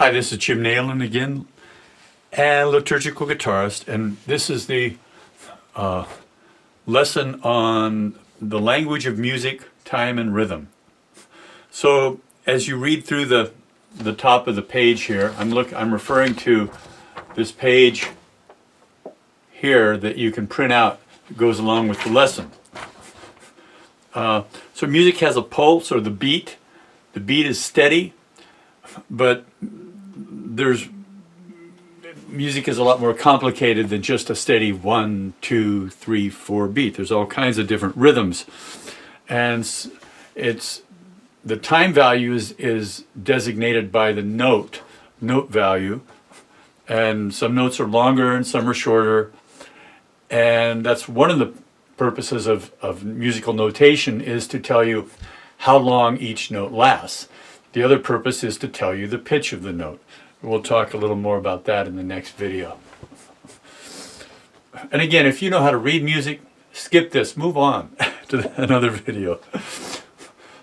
Hi, this is Jim Nailon again, and liturgical guitarist, and this is the lesson on the language of music, time, and rhythm. So as you read through the top of the page here, I'm referring to this page here that you can print out. It goes along with the lesson. So music has a pulse, or the beat. The beat is steady, but music is a lot more complicated than just a steady 1, 2, 3, 4 beat. There's all kinds of different rhythms, and the time value is designated by the note value, and some notes are longer and some are shorter, and that's one of the purposes of musical notation, is to tell you how long each note lasts. The other purpose is to tell you the pitch of the note. We'll talk a little more about that in the next video. And again, if you know how to read music, skip this, move on to another video.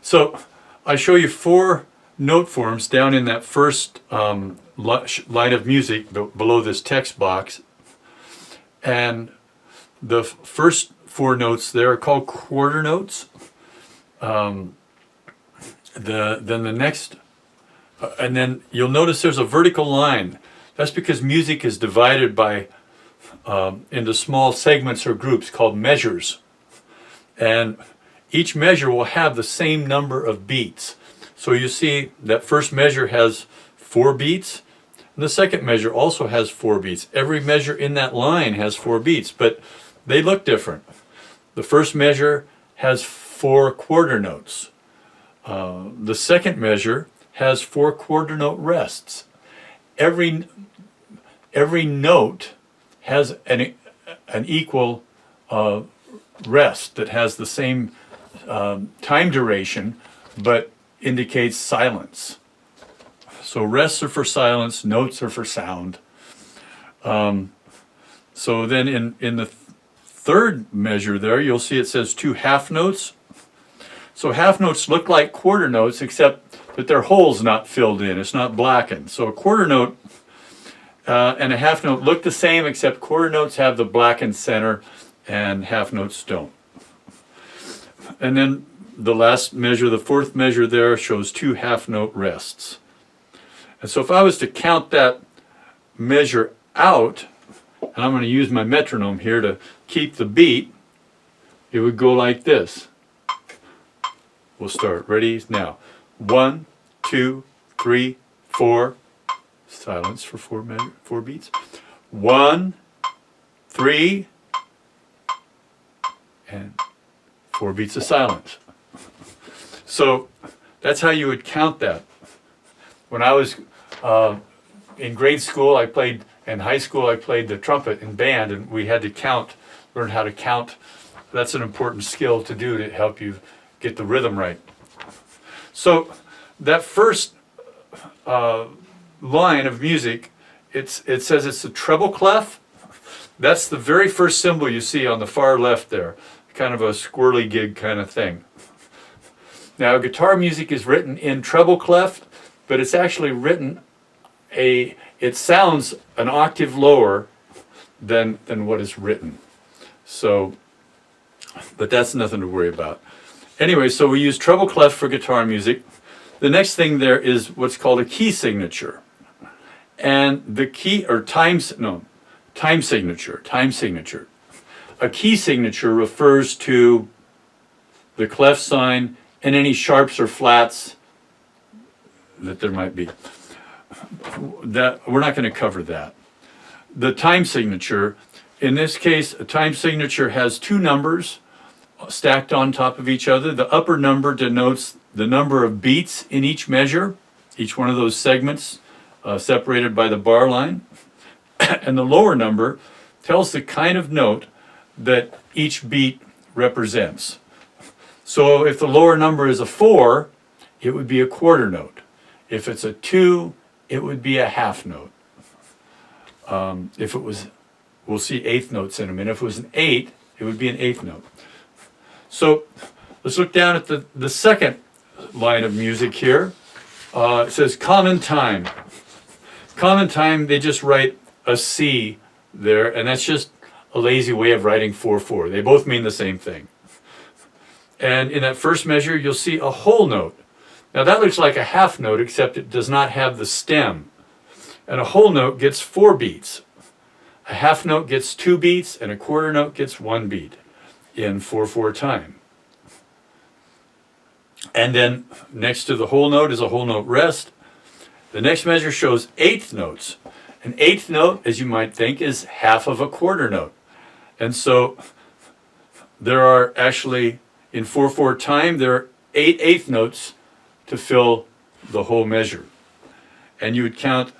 So I show you 4 note forms down in that first line of music below this text box. And the first 4 notes there are called quarter notes. Then the next, and then you'll notice there's a vertical line. That's because music is divided by into small segments or groups called measures, and each measure will have the same number of beats. So you see that first measure has 4 beats, and the second measure also has 4 beats. Every measure in that line has 4 beats, but they look different. The first measure has 4 quarter notes. The second measure has 4 quarter note rests. Every note has an equal rest that has the same time duration, but indicates silence. So rests are for silence, notes are for sound. So then in the third measure there, you'll see it says 2 half notes. So half notes look like quarter notes, except that their hole's not filled in, it's not blackened. So a quarter note and a half note look the same, except quarter notes have the blackened center and half notes don't. And then the last measure, the fourth measure there, shows 2 half note rests. And so if I was to count that measure out, and I'm going to use my metronome here to keep the beat, it would go like this. We'll start. Ready? Now. 1, 2, 3, 4. Silence for 4 beats. 1, 3, and 4 beats of silence. So that's how you would count that. When I was in grade school, in high school, I played the trumpet in band, and we had to learn how to count. That's an important skill to do to help you get the rhythm right. So that first line of music, it says it's a treble clef. That's the very first symbol you see on the far left there, kind of a squirrely gig kind of thing. Now guitar music is written in treble clef, but it's actually written it sounds an octave lower than what is written. So, but that's nothing to worry about. Anyway, so we use treble clef for guitar music. The next thing there is what's called a key signature. And the key, or time signature. A key signature refers to the clef sign and any sharps or flats that there might be. That we're not going to cover that. The time signature, in this case, a time signature has 2 numbers stacked on top of each other. The upper number denotes the number of beats in each measure, each one of those segments separated by the bar line. And the lower number tells the kind of note that each beat represents. So if the lower number is a 4, it would be a quarter note. If it's a 2, it would be a half note. If it was, we'll see eighth notes in a minute. If it was an 8, it would be an eighth note. So let's look down at the second line of music here. It says common time. Common time, they just write a C there, and that's just a lazy way of writing 4/4. They both mean the same thing. And in that first measure, you'll see a whole note. Now that looks like a half note, except it does not have the stem. And a whole note gets 4 beats. A half note gets 2 beats, and a quarter note gets 1 beat in 4/4 time. And then next to the whole note is a whole note rest. The next measure shows eighth notes. An eighth note, as you might think, is half of a quarter note. And so there are actually, in 4/4 time, there are 8 eighth notes to fill the whole measure. And you would count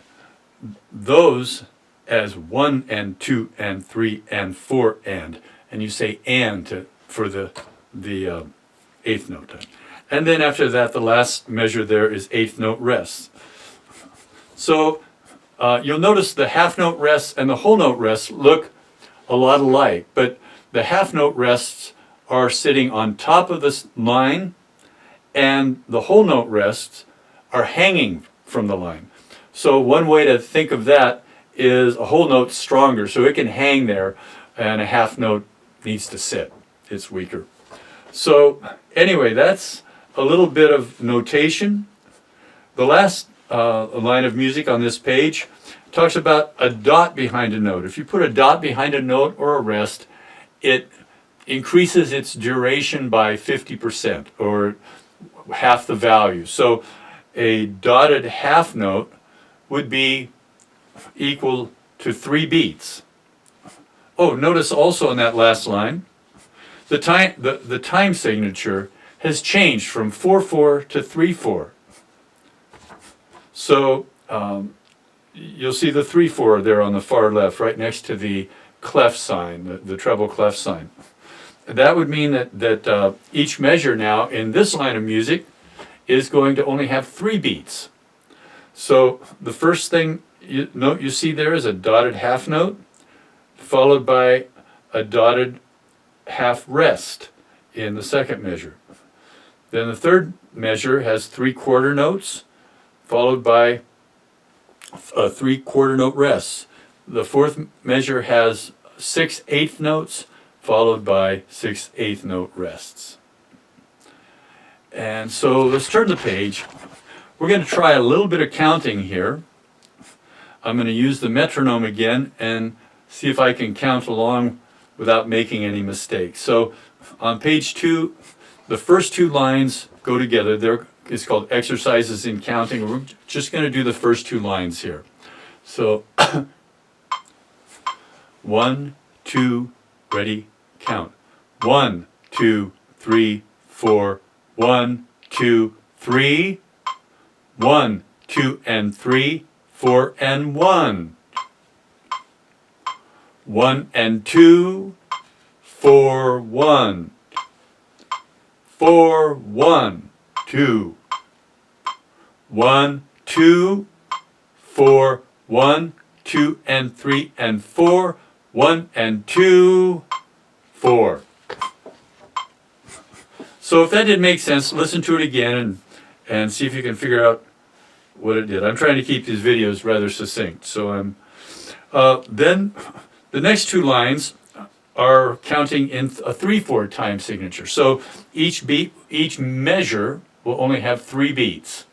those as 1 and 2 and 3 and 4 and you say and for the eighth note time. And then after that, the last measure there is eighth note rests. So you'll notice the half note rests and the whole note rests look a lot alike, but the half note rests are sitting on top of this line, and the whole note rests are hanging from the line. So one way to think of that is a whole note stronger, so it can hang there, and a half note needs to sit. It's weaker. So anyway, that's a little bit of notation. The last line of music on this page talks about a dot behind a note. If you put a dot behind a note or a rest, it increases its duration by 50% or half the value. So a dotted half note would be equal to 3 beats. Oh, notice also in that last line, the time signature has changed from 4/4 to 3/4. So you'll see the 3/4 there on the far left, right next to the clef sign, the treble clef sign. That would mean that each measure now in this line of music is going to only have 3 beats. So the first thing note you see there is a dotted half note, followed by a dotted half rest in the second measure. Then the third measure has 3/4 notes, followed by 3/4 note rests. The fourth measure has 6 eighth notes, followed by 6 eighth note rests. And so let's turn the page. We're going to try a little bit of counting here. I'm going to use the metronome again and see if I can count along without making any mistakes. So on page 2, the first 2 lines go together. It's called Exercises in Counting. We're just going to do the first 2 lines here. So 1, 2, ready, count. 1, 2, 3, 4. 1, 2, 3. 1, 2, and 3, 4, and 1. 1 and 2, 4, 1. 4, 1, 2. 1, 2, 4, 1, 2, and 3, and 4. 1 and 2, 4. So if that didn't make sense, listen to it again and see if you can figure out what it did. I'm trying to keep these videos rather succinct. So then the next 2 lines are counting in a 3/4 time signature. So each measure will only have 3 beats.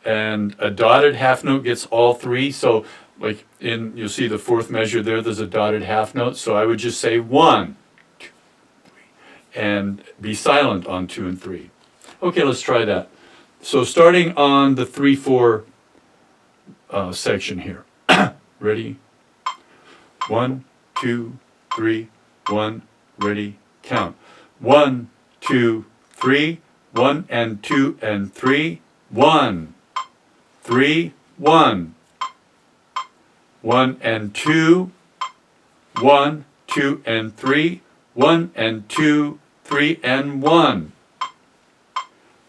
And a dotted half note gets all 3. So like you'll see the fourth measure there's a dotted half note. So I would just say 1, 2, 3, and be silent on 2 and 3. Okay, let's try that. So starting on the 3/4 section here. Ready? 1, 2, 3, 1, ready, count. 1, 2, 3, 1 and 2 and 3, 1, 3, 1. 1 and 2, 1, 2 and 3, 1 and 2, 3 and 1.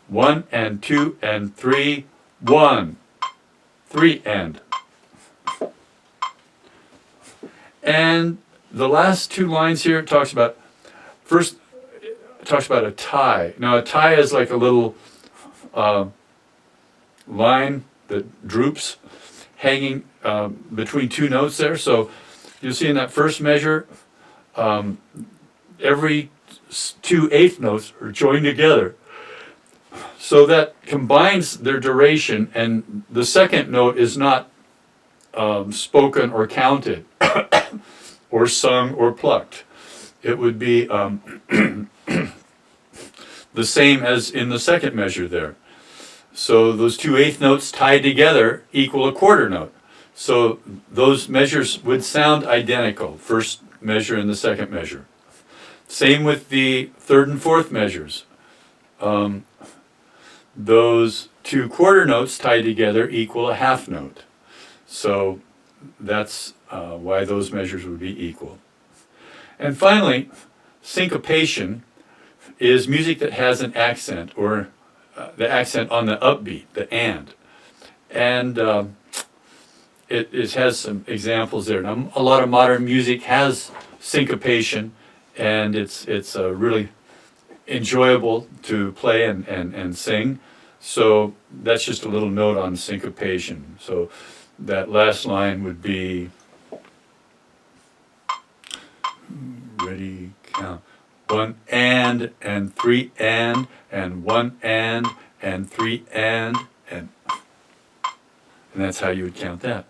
1 and 2 and 3, 1, 3 and. And the last 2 lines here talks about, first it talks about a tie. Now a tie is like a little line that droops, hanging between two notes there. So you'll see in that first measure, every two eighth notes are joined together. So that combines their duration, and the second note is not spoken or counted, or sung or plucked. It would be the same as in the second measure there. So those two eighth notes tied together equal a quarter note. So those measures would sound identical, first measure and the second measure. Same with the third and fourth measures. Those two quarter notes tied together equal a half note. So that's why those measures would be equal. And finally, syncopation is music that has an accent, or the accent on the upbeat, the and. And it has some examples there. Now, a lot of modern music has syncopation, and it's really enjoyable to play and sing. So that's just a little note on syncopation. So that last line would be, ready, count, one and three and one and three and that's how you would count that.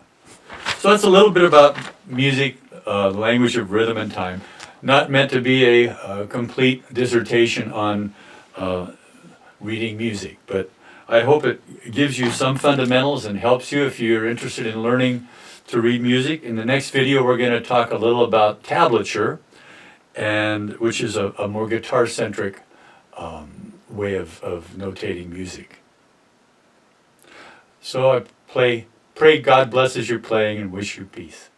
So that's a little bit about music, the language of rhythm and time. Not meant to be a complete dissertation on reading music, but I hope it gives you some fundamentals and helps you if you're interested in learning to read music. In the next video, we're going to talk a little about tablature, which is a more guitar-centric way of notating music. So I pray God blesses your playing and wish you peace.